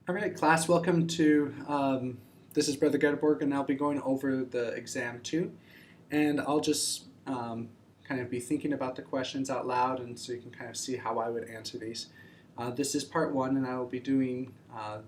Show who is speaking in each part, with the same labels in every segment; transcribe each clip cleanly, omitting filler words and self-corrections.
Speaker 1: All right, class, welcome to, this is Brother Getterborg, and I'll be going over the exam 2, and I'll just kind of be thinking about the questions out loud, and so you can kind of see how I would answer these. This is part 1, and I will be doing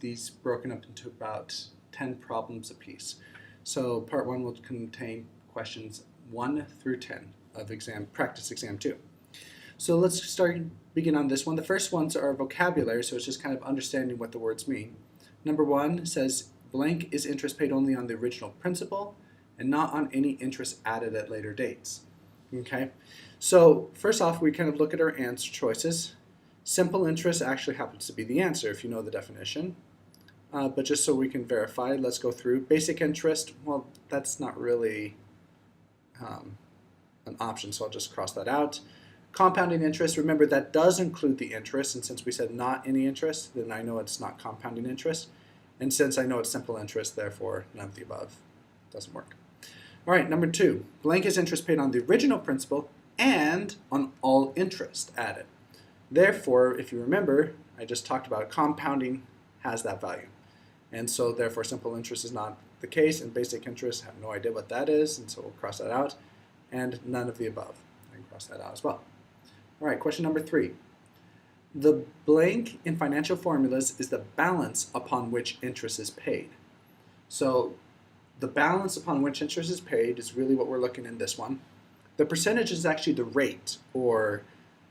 Speaker 1: these broken up into about 10 problems apiece. So part 1 will contain questions 1 through 10 of practice exam 2. So let's begin on this one. The first ones are vocabulary, so it's just kind of understanding what the words mean. Number 1 says blank is interest paid only on the original principal and not on any interest added at later dates. Okay, so first off, we kind of look at our answer choices. Simple interest actually happens to be the answer if you know the definition. But just so we can verify, let's go through. Basic interest, well, that's not really an option, so I'll just cross that out. Compounding interest, remember that does include the interest, and since we said not any interest, then I know it's not compounding interest. And since I know it's simple interest, therefore none of the above. Doesn't work. All right, number 2, blank is interest paid on the original principal and on all interest added. Therefore, if you remember, I just talked about compounding has that value. And so therefore simple interest is not the case, and basic interest, I have no idea what that is, and so we'll cross that out. And none of the above. I can cross that out as well. All right, question number 3. The blank in financial formulas is the balance upon which interest is paid. So the balance upon which interest is paid is really what we're looking in this one. The percentage is actually the rate, or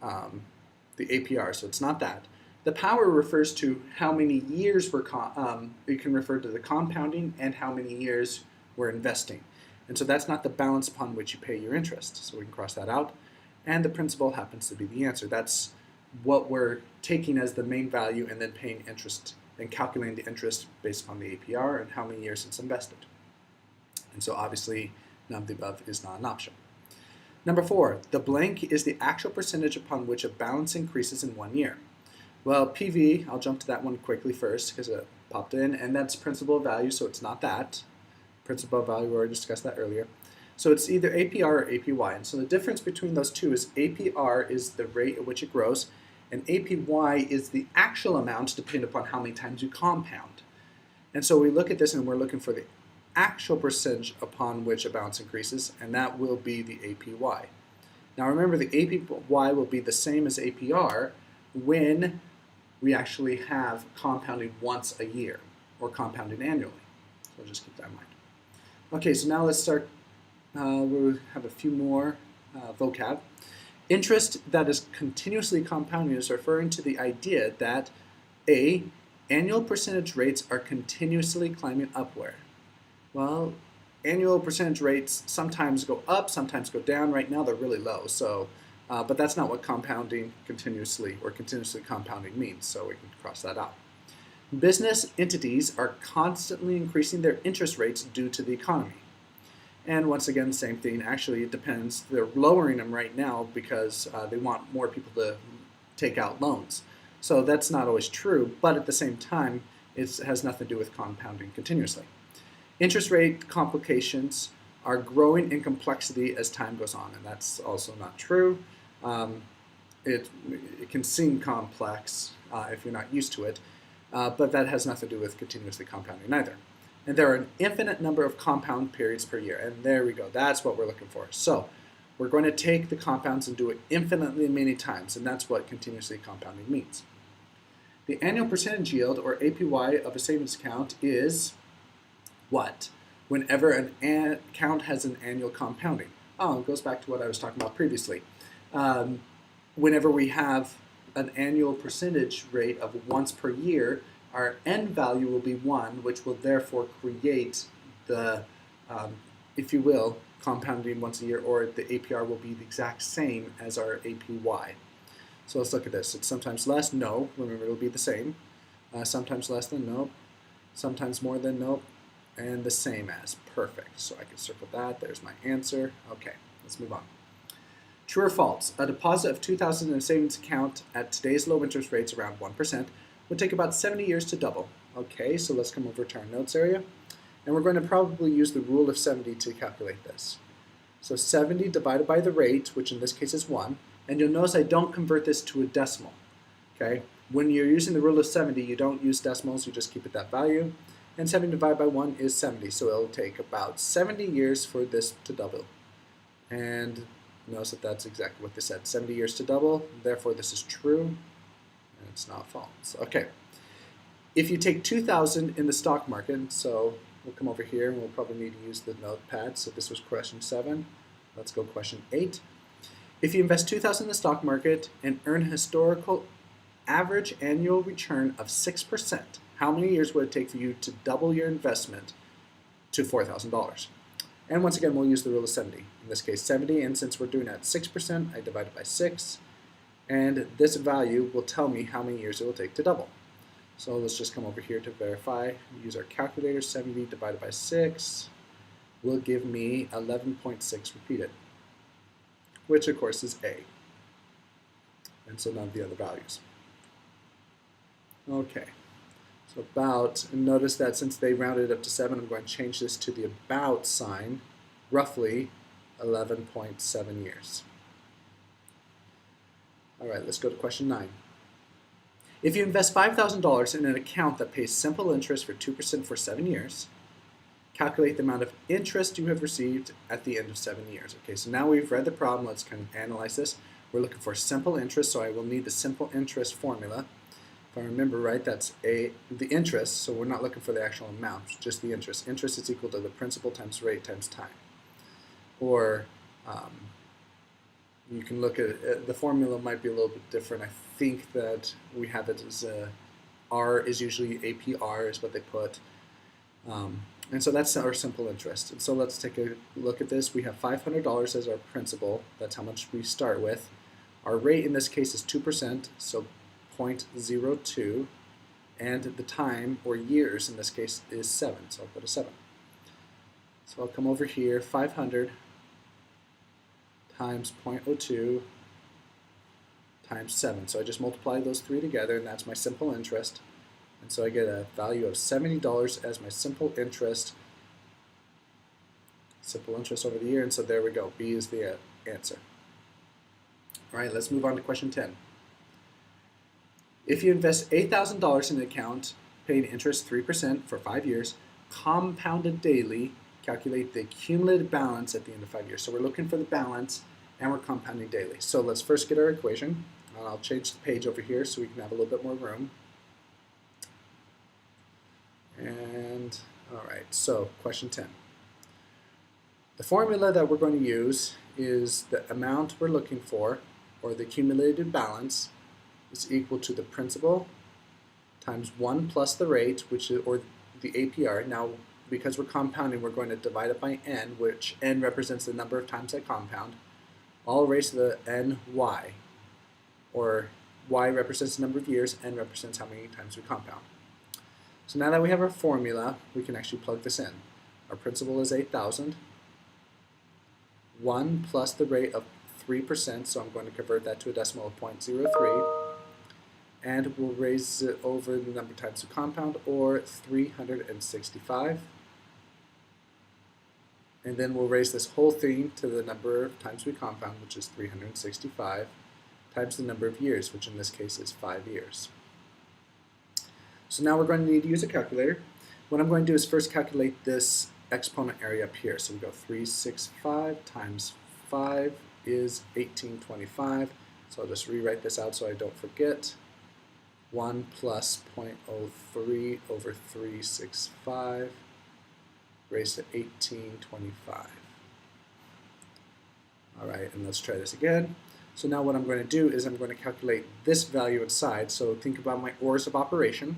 Speaker 1: the APR, so it's not that. The power refers to how many years you can refer to the compounding and how many years we're investing. And so that's not the balance upon which you pay your interest, so we can cross that out. And the principal happens to be the answer. That's what we're taking as the main value and then paying interest and calculating the interest based on the APR and how many years it's invested. And so obviously none of the above is not an option. Number 4, the blank is the actual percentage upon which a balance increases in 1 year. Well, PV, I'll jump to that one quickly first because it popped in, and that's principal value, so it's not that. Principal value, we already discussed that earlier. So it's either APR or APY. And so the difference between those two is APR is the rate at which it grows, and APY is the actual amount depending upon how many times you compound. And so we look at this and we're looking for the actual percentage upon which a balance increases, and that will be the APY. Now remember, the APY will be the same as APR when we actually have compounding once a year or compounding annually. So just keep that in mind. Okay, so now let's start. We'll have a few more vocab. Interest that is continuously compounding is referring to the idea that A, annual percentage rates are continuously climbing upward. Well, annual percentage rates sometimes go up, sometimes go down. Right now they're really low, so but that's not what compounding continuously or continuously compounding means, so we can cross that out. Business entities are constantly increasing their interest rates due to the economy. And once again, same thing. Actually, it depends. They're lowering them right now because they want more people to take out loans. So that's not always true, but at the same time, it has nothing to do with compounding continuously. Interest rate complications are growing in complexity as time goes on, and that's also not true. It can seem complex if you're not used to it, but that has nothing to do with continuously compounding either. And there are an infinite number of compound periods per year. And there we go. That's what we're looking for. So we're going to take the compounds and do it infinitely many times. And that's what continuously compounding means. The annual percentage yield, or APY, of a savings account is what? Whenever an account has an annual compounding. Oh, it goes back to what I was talking about previously. Whenever we have an annual percentage rate of once per year, our end value will be 1, which will therefore create the, if you will, compounding once a year, or the APR will be the exact same as our APY. So let's look at this. It's sometimes less, no. Remember, it'll be the same. Sometimes less than, nope. Sometimes more than, nope. And the same as, perfect. So I can circle that. There's my answer. Okay, let's move on. True or false? A deposit of $2,000 in a savings account at today's low interest rates, around 1%, would take about 70 years to double. Okay, so let's come over to our notes area. And we're going to probably use the rule of 70 to calculate this. So 70 divided by the rate, which in this case is 1. And you'll notice I don't convert this to a decimal. Okay, When you're using the rule of 70, you don't use decimals, you just keep it that value. And 70 divided by 1 is 70, so it'll take about 70 years for this to double. And notice that that's exactly what they said, 70 years to double, therefore this is true, and it's not false. Okay, if you take 2,000 in the stock market, so we'll come over here and we'll probably need to use the notepad, so this was question 7. Let's go question 8. If you invest 2,000 in the stock market and earn a historical average annual return of 6%, how many years would it take for you to double your investment to $4,000? And once again, we'll use the rule of 70. In this case, 70, and since we're doing it at 6%, I divide it by 6, and this value will tell me how many years it will take to double. So let's just come over here to verify. Use our calculator. 70 divided by 6 will give me 11.6 repeated, which of course is A. And so none of the other values. Okay. So about, and notice that since they rounded up to 7, I'm going to change this to the about sign, roughly 11.7 years. All right, let's go to question 9. If you invest $5,000 in an account that pays simple interest for 2% for 7 years, calculate the amount of interest you have received at the end of 7 years. Okay, so now we've read the problem, let's kind of analyze this. We're looking for simple interest, so I will need the simple interest formula. If I remember right, that's the interest, so we're not looking for the actual amount, just the interest. Interest is equal to the principal times rate times time. Or you can look at the formula might be a little bit different. I think that we have it as R is usually APR is what they put. And so that's our simple interest. And so let's take a look at this. We have $500 as our principal. That's how much we start with. Our rate in this case is 2%, so 0.02, and the time, or years in this case, is 7, so I'll put a 7. So I'll come over here, 500 times 0.02 times 7. So I just multiply those three together, and that's my simple interest. And so I get a value of $70 as my simple interest over the year, and so there we go. B is the answer. All right, let's move on to question 10. If you invest $8,000 in an account, paying interest 3% for 5 years, compounded daily, calculate the cumulative balance at the end of 5 years. So we're looking for the balance, and we're compounding daily. So let's first get our equation. I'll change the page over here so we can have a little bit more room. And, all right, so question 10. The formula that we're going to use is the amount we're looking for, or the accumulated balance, is equal to the principal times 1 plus the rate, which is, or the APR. Now, because we're compounding, we're going to divide it by n, which n represents the number of times I compound, all raised to the ny, or y represents the number of years, n represents how many times we compound. So now that we have our formula, we can actually plug this in. Our principal is 8,000. 1 plus the rate of 3%, so I'm going to convert that to a decimal of 0.03. And we'll raise it over the number of times we compound, or 365. And then we'll raise this whole thing to the number of times we compound, which is 365, times the number of years, which in this case is 5 years. So now we're going to need to use a calculator. What I'm going to do is first calculate this exponent area up here. So we go 365 times 5 is 1825. So I'll just rewrite this out so I don't forget. 1 plus 0.03 over 365 raised to 1825. All right, and let's try this again. So now what I'm going to do is I'm going to calculate this value inside. So think about my orders of operation.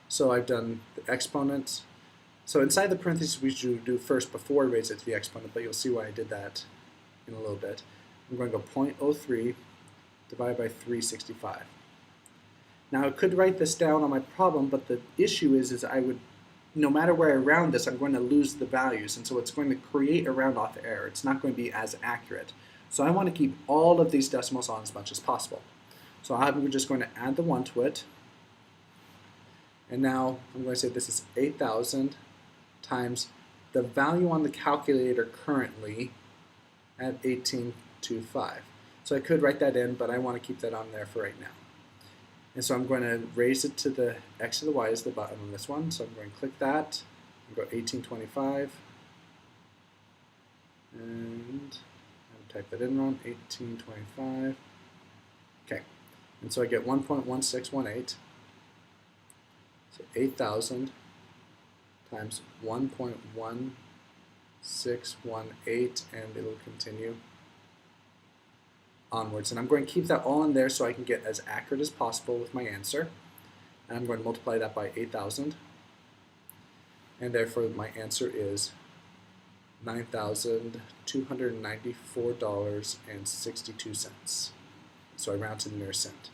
Speaker 1: So I've done the exponent. So inside the parentheses we should do first before I raise it to the exponent, but you'll see why I did that in a little bit. I'm going to go 0.03 divided by 365. Now I could write this down on my problem, but the issue is I would, no matter where I round this, I'm going to lose the values, and so it's going to create a round off error. It's not going to be as accurate. So I want to keep all of these decimals on as much as possible. So I'm just going to add the 1 to it. And now I'm going to say this is 8,000 times the value on the calculator currently at 1825. So I could write that in, but I want to keep that on there for right now. And so I'm going to raise it to the x to the y is the button on this one. So I'm going to click that and go 1825. And I'll type that in wrong, 1825. Okay, and so I get 1.1618. So 8,000 times 1.1618, and it'll continue onwards. And I'm going to keep that all in there so I can get as accurate as possible with my answer. And I'm going to multiply that by 8,000. And therefore my answer is $9,294.62. So I round to the nearest cent.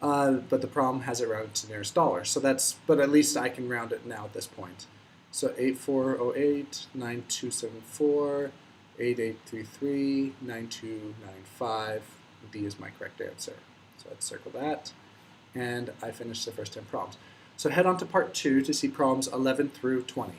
Speaker 1: But the problem has it rounded to the nearest dollar. So but at least I can round it now at this point. So 8408, 9274, 8833, 9295. D is my correct answer. So I'd circle that. And I finished the first 10 problems. So head on to part 2 to see problems 11 through 20.